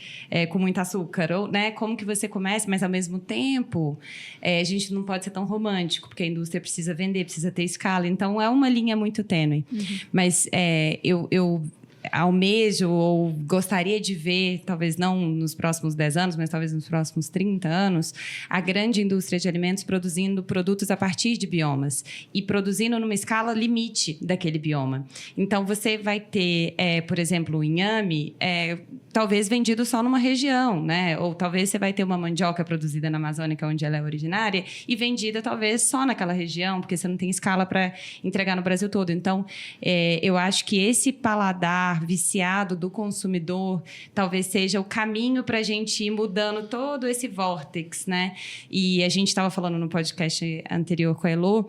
Speaker 1: com muito açúcar. Ou, né? Como que você começa, mas, ao mesmo tempo, a gente não pode ser tão romântico, porque a indústria precisa vender, precisa ter escala. Então, é uma linha muito tênue. Mas eu almejo ou gostaria de ver, talvez não nos próximos 10 anos, mas talvez nos próximos 30 anos, a grande indústria de alimentos produzindo produtos a partir de biomas e produzindo numa escala limite daquele bioma. Então, você vai ter, por exemplo, o inhame, talvez vendido só numa região, né? Ou talvez você vai ter uma mandioca produzida na Amazônia, que é onde ela é originária, e vendida talvez só naquela região, porque você não tem escala para entregar no Brasil todo. Então, eu acho que esse paladar viciado do consumidor talvez seja o caminho para a gente ir mudando todo esse vórtex, né? E a gente estava falando no podcast anterior com a Elo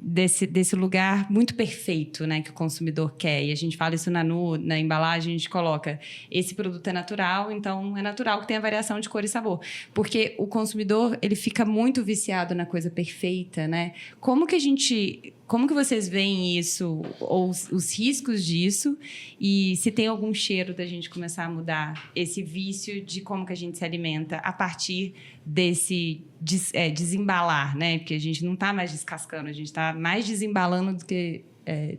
Speaker 1: desse lugar muito perfeito, né, que o consumidor quer. E a gente fala isso na embalagem, a gente coloca: esse produto é natural, então é natural que tenha variação de cor e sabor. Porque o consumidor, ele fica muito viciado na coisa perfeita, né? Como que vocês veem isso, ou os riscos disso, e se tem algum cheiro da gente começar a mudar esse vício de como que a gente se alimenta a partir desse desembalar, né? Porque a gente não está mais descascando, a gente está mais desembalando do que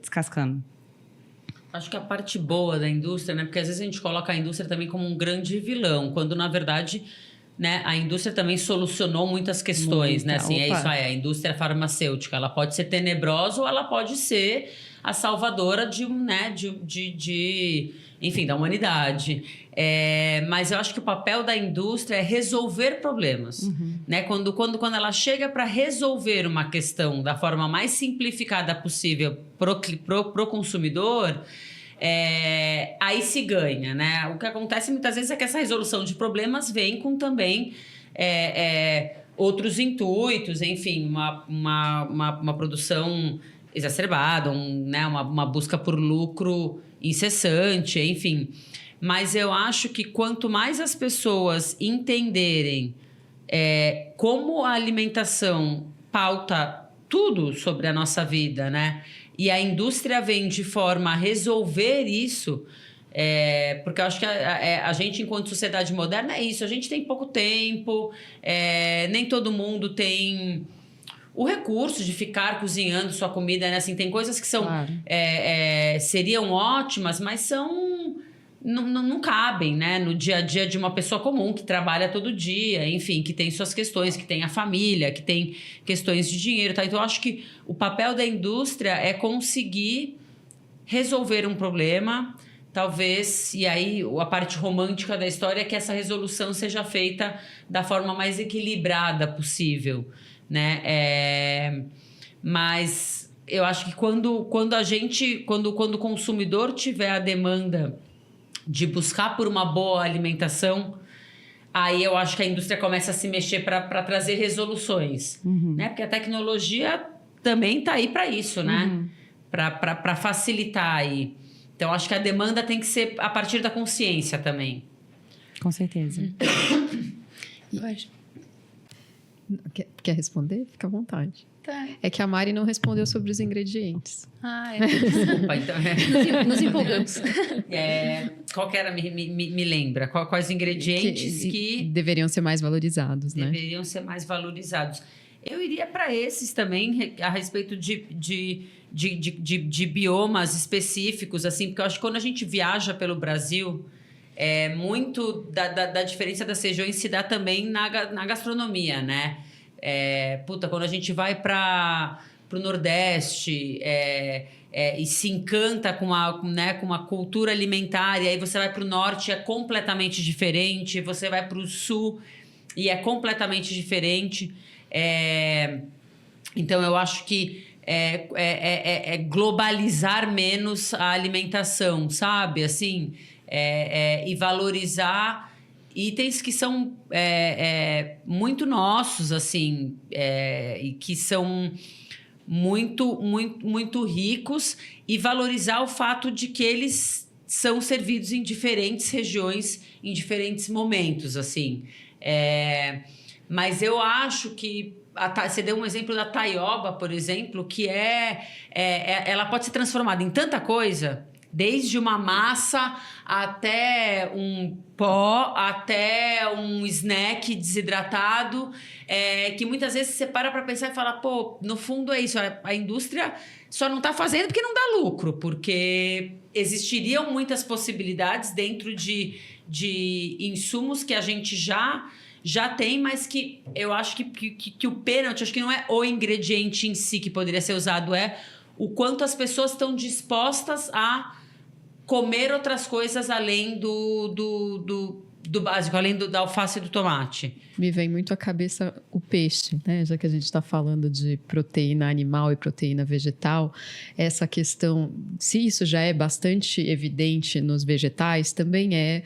Speaker 1: descascando.
Speaker 4: Acho que a parte boa da indústria, né? Porque às vezes a gente coloca a indústria também como um grande vilão, quando na verdade, né, a indústria também solucionou muitas questões, né? Assim, isso aí, a indústria farmacêutica, ela pode ser tenebrosa ou ela pode ser a salvadora enfim, da humanidade. Mas eu acho que o papel da indústria é resolver problemas, né? Quando ela chega para resolver uma questão da forma mais simplificada possível pro consumidor, aí se ganha, né? O que acontece muitas vezes é que essa resolução de problemas vem com também outros intuitos, enfim, uma produção exacerbada, uma busca por lucro incessante, enfim. Mas eu acho que quanto mais as pessoas entenderem como a alimentação pauta tudo sobre a nossa vida, né? E a indústria vem de forma a resolver isso, porque eu acho que a gente, enquanto sociedade moderna, é isso. A gente tem pouco tempo, nem todo mundo tem o recurso de ficar cozinhando sua comida, né? Assim, tem coisas que são, claro, seriam ótimas, mas não cabem, né, no dia a dia de uma pessoa comum que trabalha todo dia, enfim, que tem suas questões, que tem a família, que tem questões de dinheiro, tá? Então, eu acho que o papel da indústria é conseguir resolver um problema, talvez, e aí a parte romântica da história é que essa resolução seja feita da forma mais equilibrada possível, né? Mas eu acho que quando o consumidor tiver a demanda de buscar por uma boa alimentação, aí eu acho que a indústria começa a se mexer para trazer resoluções, né? Porque a tecnologia também está aí para isso, né? Para facilitar aí. Então, acho que a demanda tem que ser a partir da consciência também.
Speaker 1: Com certeza.
Speaker 2: Eu acho. Quer responder? Fica à vontade.
Speaker 3: Tá.
Speaker 2: É que a Mari não respondeu sobre os ingredientes.
Speaker 4: Desculpa, então.
Speaker 3: Nos empolgamos.
Speaker 4: Qual que era? Me lembra. Quais ingredientes que
Speaker 2: deveriam ser mais valorizados, né?
Speaker 4: Deveriam ser mais valorizados. Eu iria para esses também, a respeito de biomas específicos, assim, porque eu acho que quando a gente viaja pelo Brasil, muito da diferença das regiões se dá também na gastronomia, né? Quando a gente vai para o Nordeste e se encanta com uma cultura alimentar, e aí você vai para o Norte, é completamente diferente, você vai para o Sul e é completamente diferente. Então, eu acho que globalizar menos a alimentação, sabe? Assim, e valorizar itens que são muito nossos, assim, e que são muito, muito, muito ricos, e valorizar o fato de que eles são servidos em diferentes regiões, em diferentes momentos, assim. Mas eu acho que você deu um exemplo da taioba, por exemplo, que ela pode ser transformada em tanta coisa, desde uma massa até um pó, até um snack desidratado, que muitas vezes você para pensar e fala, pô, no fundo é isso, a indústria só não está fazendo porque não dá lucro, porque existiriam muitas possibilidades dentro de insumos que a gente já tem, mas que eu acho que o pênalti, acho que não é o ingrediente em si que poderia ser usado, é o quanto as pessoas estão dispostas a comer outras coisas além do básico, além da alface e do tomate.
Speaker 2: Me vem muito à cabeça o peixe, né? Já que a gente está falando de proteína animal e proteína vegetal, essa questão, se isso já é bastante evidente nos vegetais, também é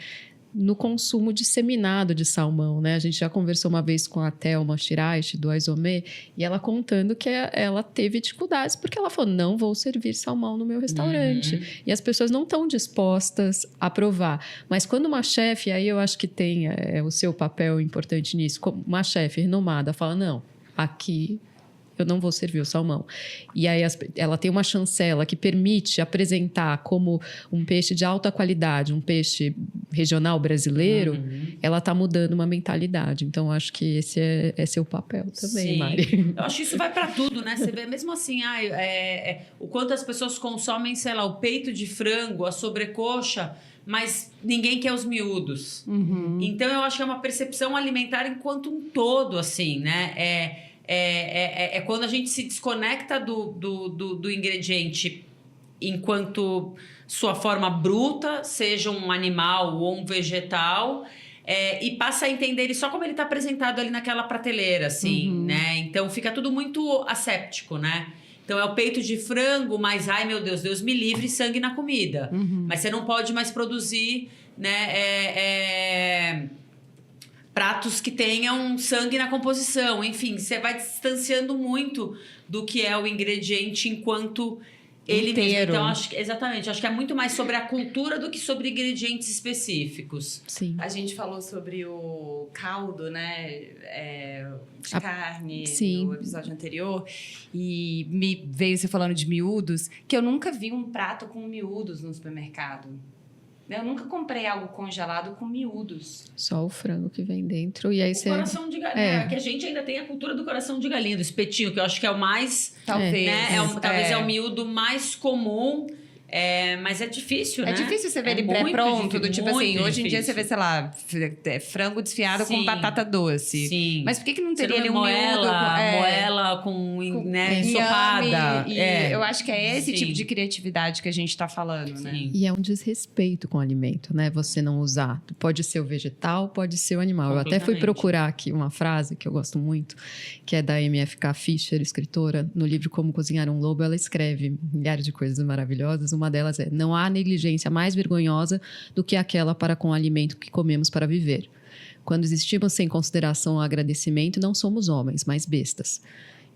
Speaker 2: no consumo disseminado de salmão, né? A gente já conversou uma vez com a Thelma Shiraishi, do Aizome, e ela contando que ela teve dificuldades porque ela falou, não vou servir salmão no meu restaurante. E as pessoas não estão dispostas a provar. Mas quando uma chefe, aí eu acho que tem o seu papel importante nisso, uma chefe renomada fala, não, aqui eu não vou servir o salmão. E aí ela tem uma chancela que permite apresentar como um peixe de alta qualidade, um peixe regional brasileiro, ela está mudando uma mentalidade. Então, acho que esse é seu papel também, sim, Mari.
Speaker 4: Eu acho que isso vai para tudo, né? Você vê mesmo assim, o quanto as pessoas consomem, sei lá, o peito de frango, a sobrecoxa, mas ninguém quer os miúdos. Então, eu acho que é uma percepção alimentar enquanto um todo, assim, né? É quando a gente se desconecta do ingrediente enquanto sua forma bruta, seja um animal ou um vegetal, e passa a entender ele só como ele está apresentado ali naquela prateleira, assim, né? Então fica tudo muito asséptico, né? Então é o peito de frango, mas ai meu Deus, Deus me livre, sangue na comida. Mas você não pode mais produzir, né? Pratos que tenham sangue na composição, enfim, você vai distanciando muito do que é o ingrediente enquanto ele
Speaker 1: inteiro.
Speaker 4: Mesmo. Então, exatamente, acho que é muito mais sobre a cultura do que sobre ingredientes específicos.
Speaker 2: Sim.
Speaker 1: A gente falou sobre o caldo, né, de carne,
Speaker 2: sim,
Speaker 1: no episódio anterior, e me veio você falando de miúdos, que eu nunca vi um prato com miúdos no supermercado. Eu nunca comprei algo congelado com miúdos.
Speaker 2: Só o frango que vem dentro. E aí
Speaker 4: coração de galinha. Que a gente ainda tem a cultura do coração de galinha, do espetinho, que eu acho que é o mais...
Speaker 1: Talvez.
Speaker 4: Né? Talvez é o miúdo mais comum. Mas é difícil, né?
Speaker 1: É difícil você ver ele pré-pronto, do tipo assim, hoje em dia você vê, sei lá, frango desfiado com batata doce.
Speaker 4: Sim.
Speaker 1: Mas por que não teria ali um
Speaker 4: moela com né, ensopada?
Speaker 1: Eu acho que é esse tipo de criatividade que a gente tá falando, né?
Speaker 2: E é um desrespeito com o alimento, né? Você não usar. Pode ser o vegetal, pode ser o animal. Eu até fui procurar aqui uma frase que eu gosto muito, que é da M.F.K. Fisher, escritora. No livro Como Cozinhar um Lobo, ela escreve milhares de coisas maravilhosas. Uma delas é: não há negligência mais vergonhosa do que aquela para com o alimento que comemos para viver. Quando existimos sem consideração ou agradecimento, não somos homens, mas bestas.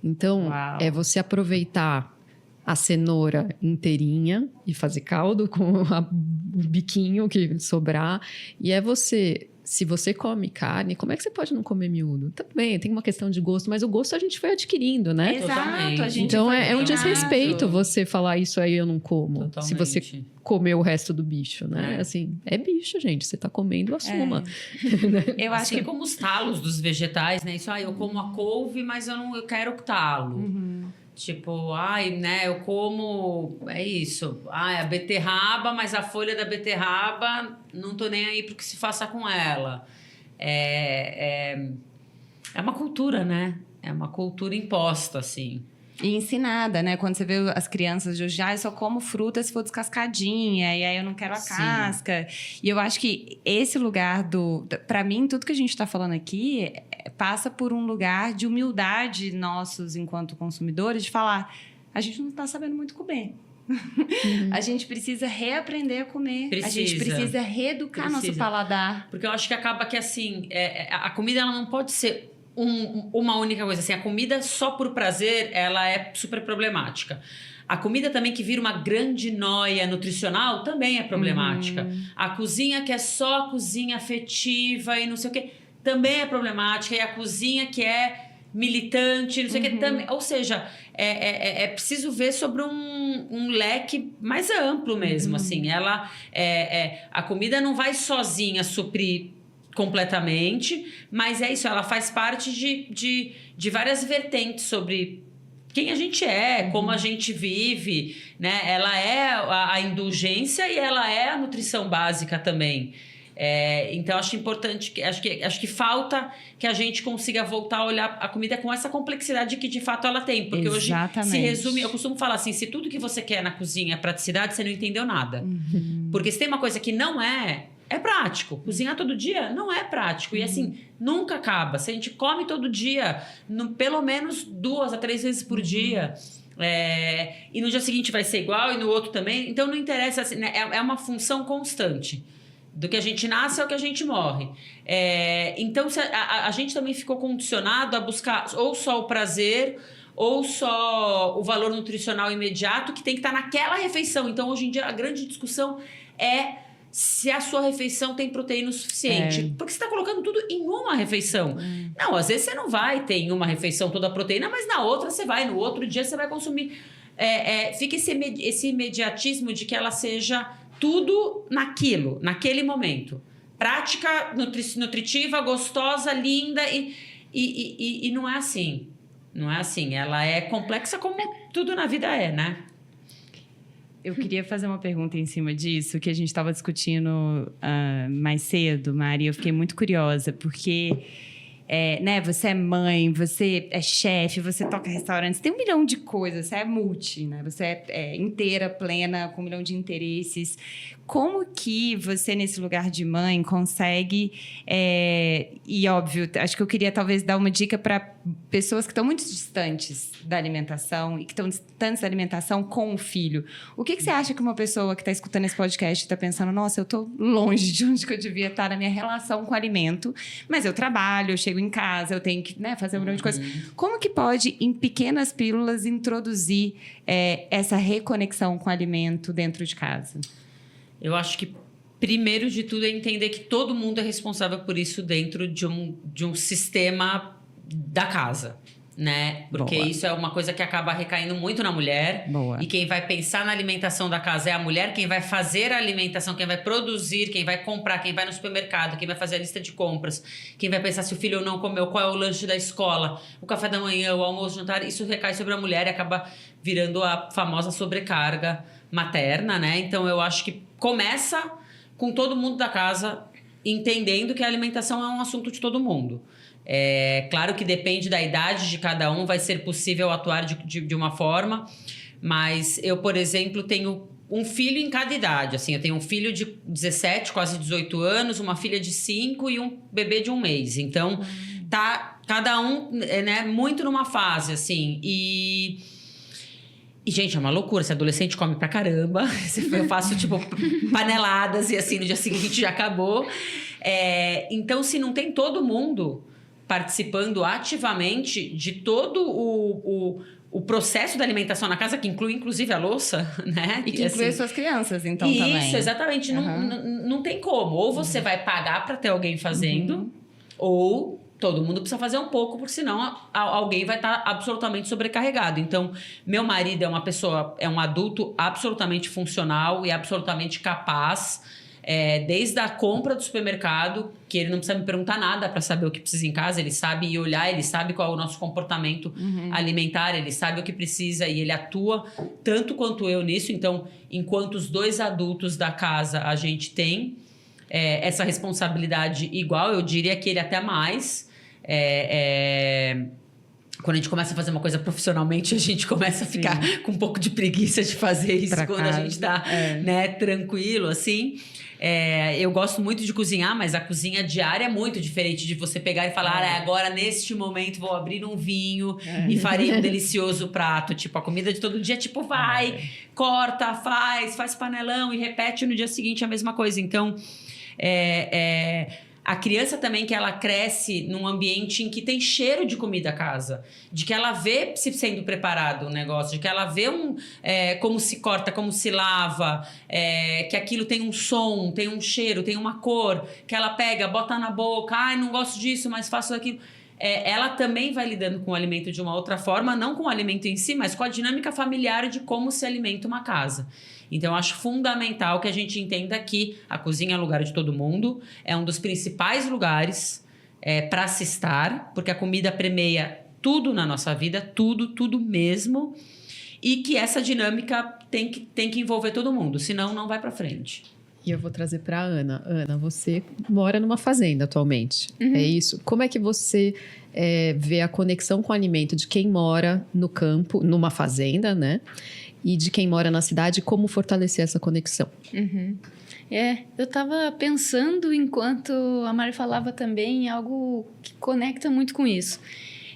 Speaker 2: Então, é você aproveitar a cenoura inteirinha e fazer caldo com o biquinho que sobrar. E é você... Se você come carne, como é que você pode não comer miúdo? Também, tem uma questão de gosto, mas o gosto a gente foi adquirindo, né?
Speaker 1: Exato, a gente
Speaker 2: então é um desrespeito você falar isso aí eu não como. Totalmente. Se você comer o resto do bicho, né? Assim, é bicho, gente. Você tá comendo, assuma.
Speaker 4: Eu acho que como os talos dos vegetais, né? Isso, eu como a couve, mas eu quero o talo. Tipo, né, eu como, é isso, a beterraba, mas a folha da beterraba, não tô nem aí pro que se faça com ela. É uma cultura, né? É uma cultura imposta, assim.
Speaker 1: E ensinada, né? Quando você vê as crianças de hoje, eu só como fruta se for descascadinha, e aí eu não quero a casca. E eu acho que esse lugar pra mim, tudo que a gente tá falando aqui passa por um lugar de humildade nossos enquanto consumidores, de falar, a gente não tá sabendo muito comer. A gente precisa reaprender a comer. A gente precisa reeducar nosso paladar.
Speaker 4: Porque eu acho que acaba que, assim, a comida ela não pode ser uma única coisa. Assim, a comida só por prazer, ela é super problemática. A comida também que vira uma grande noia nutricional também é problemática. A cozinha que é só cozinha afetiva e não sei o quê, também é problemática. E a cozinha que é militante, não sei o quê, também. Ou seja, é preciso ver sobre um leque mais amplo mesmo, assim. A comida não vai sozinha suprir completamente, mas é isso, ela faz parte de várias vertentes sobre quem a gente é, como a gente vive, né? Ela é a indulgência e ela é a nutrição básica também. Então, acho importante, acho que falta que a gente consiga voltar a olhar a comida com essa complexidade que de fato ela tem. Porque
Speaker 1: Exatamente.
Speaker 4: Hoje se resume, eu costumo falar assim, se tudo que você quer na cozinha é praticidade, você não entendeu nada. Porque se tem uma coisa que não é prático. Cozinhar todo dia não é prático. E assim, nunca acaba. Se a gente come todo dia, pelo menos 2 a 3 vezes por dia... e no dia seguinte vai ser igual e no outro também. Então não interessa, assim, né? É uma função constante. Do que a gente nasce ao que a gente morre. Então a gente também ficou condicionado a buscar ou só o prazer ou só o valor nutricional imediato que tem que estar naquela refeição. Então hoje em dia a grande discussão é se a sua refeição tem proteína o suficiente. Porque você está colocando tudo em uma refeição. Não, às vezes você não vai ter em uma refeição toda a proteína, mas na outra você vai, no outro dia você vai consumir. Fica esse imediatismo de que ela seja tudo naquele momento. Prática, nutritiva, gostosa, linda e não é assim. Não é assim. Ela é complexa como tudo na vida é, né?
Speaker 1: Eu queria fazer uma pergunta em cima disso, que a gente estava discutindo mais cedo, Mari. Eu fiquei muito curiosa, porque né, você é mãe, você é chefe, você toca restaurantes, tem 1 milhão de coisas, você é multi, né? Você é inteira, plena, com 1 milhão de interesses. Como que você, nesse lugar de mãe, consegue... e óbvio, acho que eu queria talvez dar uma dica para pessoas que estão muito distantes da alimentação e que estão distantes da alimentação com o filho. O que você acha que uma pessoa que está escutando esse podcast está pensando, nossa, eu estou longe de onde que eu devia estar na minha relação com o alimento, mas eu trabalho, eu chego em casa, eu tenho que, né, fazer um milhão de coisas. Como que pode, em pequenas pílulas, introduzir essa reconexão com o alimento dentro de casa?
Speaker 4: Eu acho que, primeiro de tudo, é entender que todo mundo é responsável por isso dentro de um sistema da casa, né? Porque
Speaker 1: Boa.
Speaker 4: Isso é uma coisa que acaba recaindo muito na mulher.
Speaker 1: Boa.
Speaker 4: E quem vai pensar na alimentação da casa é a mulher, quem vai fazer a alimentação, quem vai produzir, quem vai comprar, quem vai no supermercado, quem vai fazer a lista de compras, quem vai pensar se o filho não comeu, qual é o lanche da escola, o café da manhã, o almoço, o jantar, isso recai sobre a mulher e acaba virando a famosa sobrecarga materna, né? Então eu acho que começa com todo mundo da casa entendendo que a alimentação é um assunto de todo mundo. Claro que depende da idade de cada um, vai ser possível atuar de uma forma, mas eu, por exemplo, tenho um filho em cada idade. Assim, eu tenho um filho de 17, quase 18 anos, uma filha de 5 e um bebê de 1 mês. Então, tá cada um, né, muito numa fase, assim. E, gente, é uma loucura. Esse adolescente come pra caramba. Eu faço, tipo, paneladas e assim, no dia seguinte já acabou. Então, se não tem todo mundo participando ativamente de todo o processo da alimentação na casa, que inclui inclusive a louça, né?
Speaker 1: E que inclui as suas crianças, então, também.
Speaker 4: Isso, exatamente. Não tem como. Ou você vai pagar para ter alguém fazendo, ou todo mundo precisa fazer um pouco, porque senão alguém vai estar absolutamente sobrecarregado. Então, meu marido é um adulto absolutamente funcional e absolutamente capaz, desde a compra do supermercado, que ele não precisa me perguntar nada para saber o que precisa em casa, ele sabe ir olhar, ele sabe qual é o nosso comportamento alimentar, ele sabe o que precisa e ele atua tanto quanto eu nisso. Então, enquanto os 2 adultos da casa, a gente tem essa responsabilidade igual, eu diria que ele até mais. Quando a gente começa a fazer uma coisa profissionalmente, a gente começa a ficar com um pouco de preguiça de fazer isso quando a gente tá né, tranquilo, assim. Eu gosto muito de cozinhar, mas a cozinha diária é muito diferente de você pegar e falar, agora neste momento vou abrir um vinho e farei um delicioso prato. Tipo, a comida de todo dia, tipo, corta, faz panelão e repete no dia seguinte a mesma coisa. Então, a criança também que ela cresce num ambiente em que tem cheiro de comida a casa, de que ela vê se sendo preparado o negócio, de que ela vê como se corta, como se lava, que aquilo tem um som, tem um cheiro, tem uma cor, que ela pega, bota na boca, ai, não gosto disso, mas faço aquilo. Ela também vai lidando com o alimento de uma outra forma, não com o alimento em si, mas com a dinâmica familiar de como se alimenta uma casa. Então, eu acho fundamental que a gente entenda que a cozinha é o lugar de todo mundo, é um dos principais lugares para se estar, porque a comida permeia tudo na nossa vida, tudo mesmo, e que essa dinâmica tem que envolver todo mundo, senão não vai para frente.
Speaker 2: E eu vou trazer para Ana. Ana, você mora numa fazenda atualmente, é isso? Como é que você vê a conexão com o alimento de quem mora no campo, numa fazenda, né? E de quem mora na cidade, como fortalecer essa conexão?
Speaker 3: Eu estava pensando, enquanto a Mari falava também, em algo que conecta muito com isso.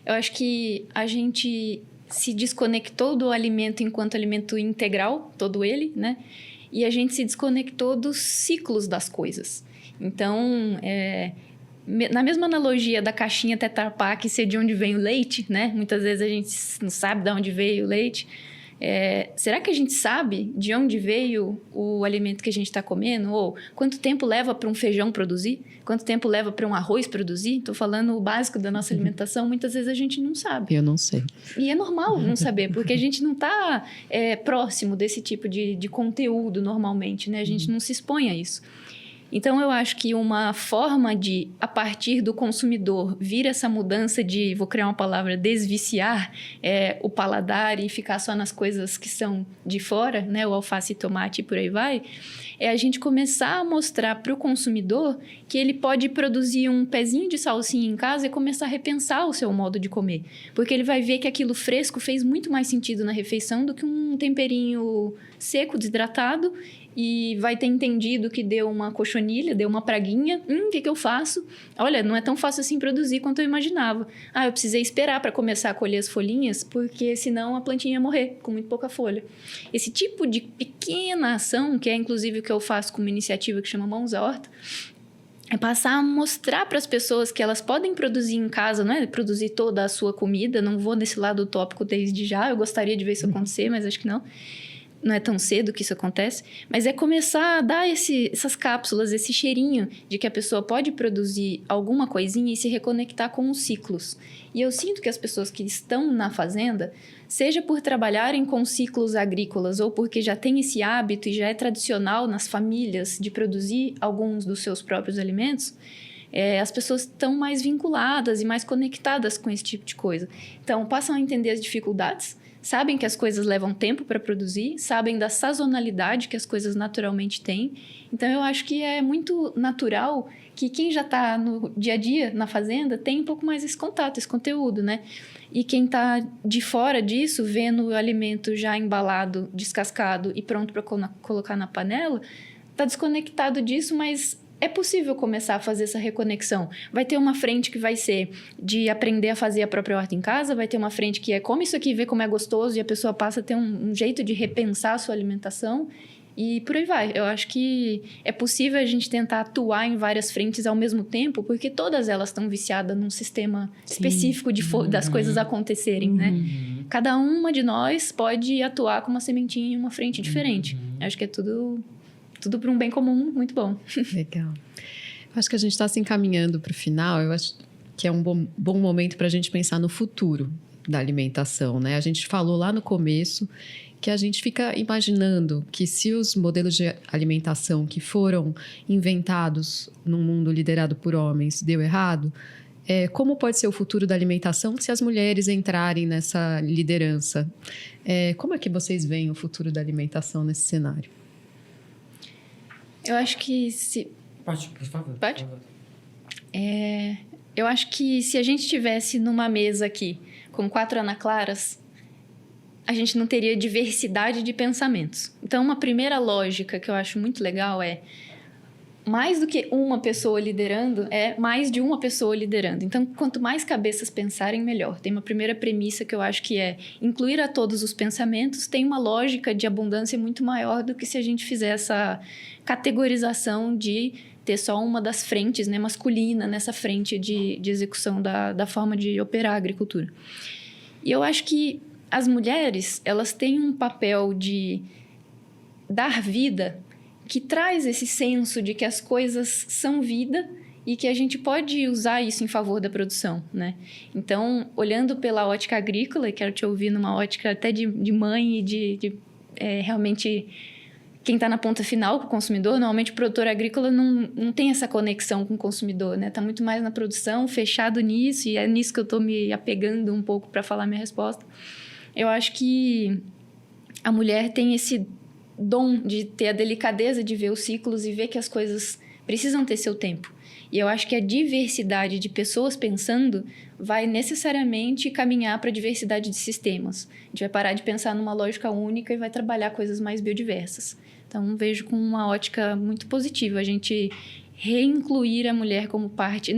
Speaker 3: Eu acho que a gente se desconectou do alimento enquanto alimento integral, todo ele, né? E a gente se desconectou dos ciclos das coisas. Então, na mesma analogia da caixinha Tetra Pak ser de onde vem o leite, né? Muitas vezes a gente não sabe de onde veio o leite. Será que a gente sabe de onde veio o alimento que a gente está comendo? Ou quanto tempo leva para um feijão produzir? Quanto tempo leva para um arroz produzir? Estou falando o básico da nossa alimentação. Muitas vezes a gente não sabe.
Speaker 2: Eu não sei.
Speaker 3: E é normal não saber, porque a gente não está próximo desse tipo de conteúdo normalmente, né? A gente não se expõe a isso. Então, eu acho que uma forma de, a partir do consumidor, vir essa mudança de, vou criar uma palavra, desviciar o paladar e ficar só nas coisas que são de fora, né? O alface e tomate e por aí vai, é a gente começar a mostrar para o consumidor que ele pode produzir um pezinho de salsinha em casa e começar a repensar o seu modo de comer. Porque ele vai ver que aquilo fresco fez muito mais sentido na refeição do que um temperinho seco, desidratado, e vai ter entendido que deu uma cochonilha, deu uma praguinha. O que eu faço? Olha, não é tão fácil assim produzir quanto eu imaginava. Eu precisei esperar para começar a colher as folhinhas, porque senão a plantinha ia morrer com muito pouca folha. Esse tipo de pequena ação, que é inclusive o que eu faço com uma iniciativa que chama Mãos à Horta, é passar a mostrar para as pessoas que elas podem produzir em casa, não é produzir toda a sua comida. Não vou nesse lado utópico desde já, eu gostaria de ver isso acontecer, mas acho que não. Não é tão cedo que isso acontece, mas é começar a dar essas cápsulas, esse cheirinho de que a pessoa pode produzir alguma coisinha e se reconectar com os ciclos. E eu sinto que as pessoas que estão na fazenda, seja por trabalharem com ciclos agrícolas ou porque já tem esse hábito e já é tradicional nas famílias de produzir alguns dos seus próprios alimentos, as pessoas estão mais vinculadas e mais conectadas com esse tipo de coisa. Então, passam a entender as dificuldades, sabem que as coisas levam tempo para produzir, sabem da sazonalidade que as coisas naturalmente têm. Então, eu acho que é muito natural que quem já está no dia a dia, na fazenda, tem um pouco mais esse contato, esse conteúdo, né? E quem está de fora disso, vendo o alimento já embalado, descascado e pronto para colocar na panela, está desconectado disso, mas é possível começar a fazer essa reconexão. Vai ter uma frente que vai ser de aprender a fazer a própria horta em casa, vai ter uma frente que come isso aqui, vê como é gostoso, e a pessoa passa a ter um jeito de repensar a sua alimentação, e por aí vai. Eu acho que é possível a gente tentar atuar em várias frentes ao mesmo tempo, porque todas elas estão viciadas num sistema específico das coisas acontecerem, né? Cada uma de nós pode atuar com uma sementinha em uma frente diferente. Eu acho que é tudo para um bem comum muito bom.
Speaker 2: Legal. Eu acho que a gente está se encaminhando para o final. Eu acho que é um bom momento para a gente pensar no futuro da alimentação, né? A gente falou lá no começo que a gente fica imaginando que se os modelos de alimentação que foram inventados num mundo liderado por homens deu errado, como pode ser o futuro da alimentação se as mulheres entrarem nessa liderança? Como é que vocês veem o futuro da alimentação nesse cenário?
Speaker 3: Eu acho que
Speaker 4: Pode, por favor.
Speaker 3: Pode?
Speaker 4: Por favor.
Speaker 3: Eu acho que se a gente estivesse numa mesa aqui com 4 Ana Claras, a gente não teria diversidade de pensamentos. Então, uma primeira lógica que eu acho muito legal mais do que uma pessoa liderando, é mais de uma pessoa liderando. Então, quanto mais cabeças pensarem, melhor. Tem uma primeira premissa que eu acho que é incluir a todos os pensamentos, tem uma lógica de abundância muito maior do que se a gente fizer essa categorização de ter só uma das frentes, né, masculina nessa frente de execução da forma de operar a agricultura. E eu acho que as mulheres, elas têm um papel de dar vida que traz esse senso de que as coisas são vida e que a gente pode usar isso em favor da produção, né? Então, olhando pela ótica agrícola, e quero te ouvir numa ótica até de mãe e de realmente quem está na ponta final com o consumidor, normalmente o produtor agrícola não tem essa conexão com o consumidor, né? Está muito mais na produção, fechado nisso, e é nisso que eu estou me apegando um pouco para falar minha resposta. Eu acho que a mulher tem esse dom de ter a delicadeza de ver os ciclos e ver que as coisas precisam ter seu tempo. E eu acho que a diversidade de pessoas pensando vai necessariamente caminhar para a diversidade de sistemas. A gente vai parar de pensar numa lógica única e vai trabalhar coisas mais biodiversas. Então, vejo com uma ótica muito positiva a gente reincluir a mulher como parte...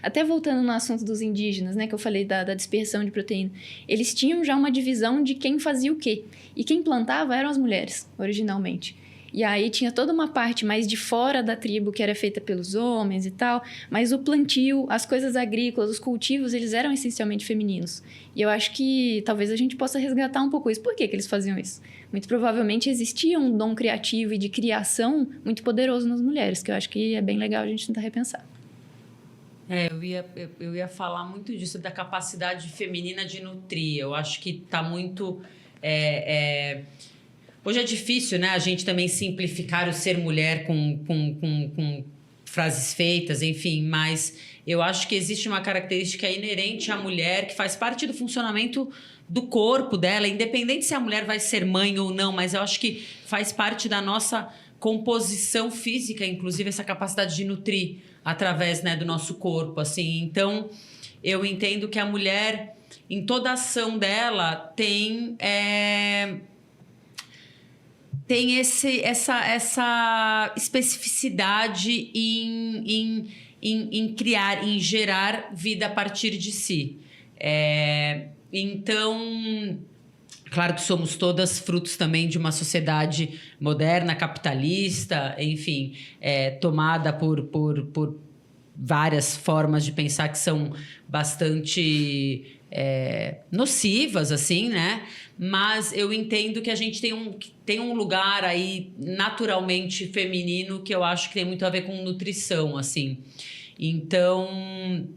Speaker 3: Até voltando no assunto dos indígenas, né, que eu falei da dispersão de proteína. Eles tinham já uma divisão de quem fazia o quê. E quem plantava eram as mulheres, originalmente. E aí tinha toda uma parte mais de fora da tribo que era feita pelos homens e tal, mas o plantio, as coisas agrícolas, os cultivos, eles eram essencialmente femininos. E eu acho que talvez a gente possa resgatar um pouco isso. Por que eles faziam isso? Muito provavelmente existia um dom criativo e de criação muito poderoso nas mulheres, que eu acho que é bem legal a gente tentar repensar.
Speaker 4: Eu ia falar muito disso, da capacidade feminina de nutrir. Eu acho que está muito... Hoje é difícil, né, a gente também simplificar o ser mulher com frases feitas, enfim, mas eu acho que existe uma característica inerente à mulher que faz parte do funcionamento do corpo dela, independente se a mulher vai ser mãe ou não, mas eu acho que faz parte da nossa composição física, inclusive essa capacidade de nutrir através, né, do nosso corpo, assim. Então, eu entendo que a mulher, em toda a ação dela, tem essa especificidade em criar, em gerar vida a partir de si. Então, claro que somos todas frutos também de uma sociedade moderna, capitalista, enfim, tomada por várias formas de pensar que são bastante nocivas, assim, né? Mas eu entendo que a gente tem um lugar aí naturalmente feminino que eu acho que tem muito a ver com nutrição, assim. Então,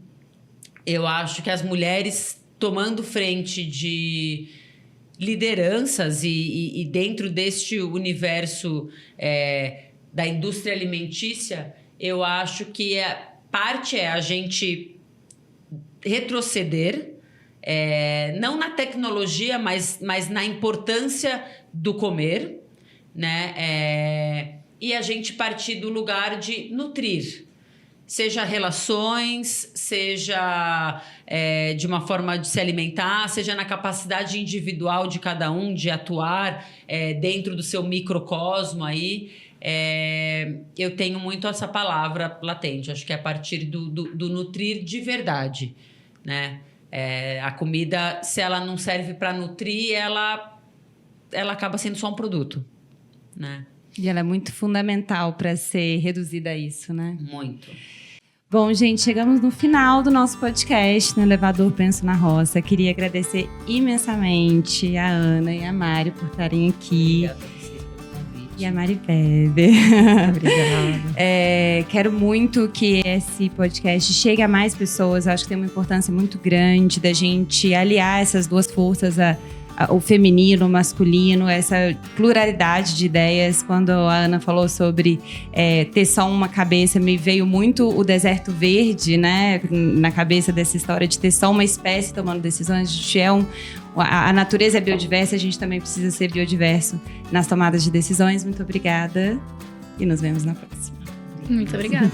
Speaker 4: eu acho que as mulheres tomando frente de lideranças e dentro deste universo da indústria alimentícia, eu acho que parte é a gente retroceder, não na tecnologia, mas na importância do comer, né? E a gente partir do lugar de nutrir, seja relações, seja de uma forma de se alimentar, seja na capacidade individual de cada um de atuar dentro do seu microcosmo aí. Eu tenho muito essa palavra latente, acho que é a partir do nutrir de verdade, né? A comida, se ela não serve para nutrir, ela acaba sendo só um produto, né?
Speaker 1: E ela é muito fundamental para ser reduzida a isso, né?
Speaker 4: Muito.
Speaker 1: Bom, gente, chegamos no final do nosso podcast, no Elevador Penso na Roça. Queria agradecer imensamente a Ana e a Mari por estarem aqui.
Speaker 4: Obrigada a vocês pelo convite.
Speaker 1: E a Mari Weber.
Speaker 2: Obrigada.
Speaker 1: Quero muito que esse podcast chegue a mais pessoas. Eu acho que tem uma importância muito grande da gente aliar essas duas forças, o feminino, o masculino, essa pluralidade de ideias. Quando a Ana falou sobre ter só uma cabeça, me veio muito o deserto verde, né, na cabeça dessa história de ter só uma espécie tomando decisões. A gente a natureza é biodiversa, a gente também precisa ser biodiverso nas tomadas de decisões. Muito obrigada e nos vemos na próxima.
Speaker 3: Muito obrigada.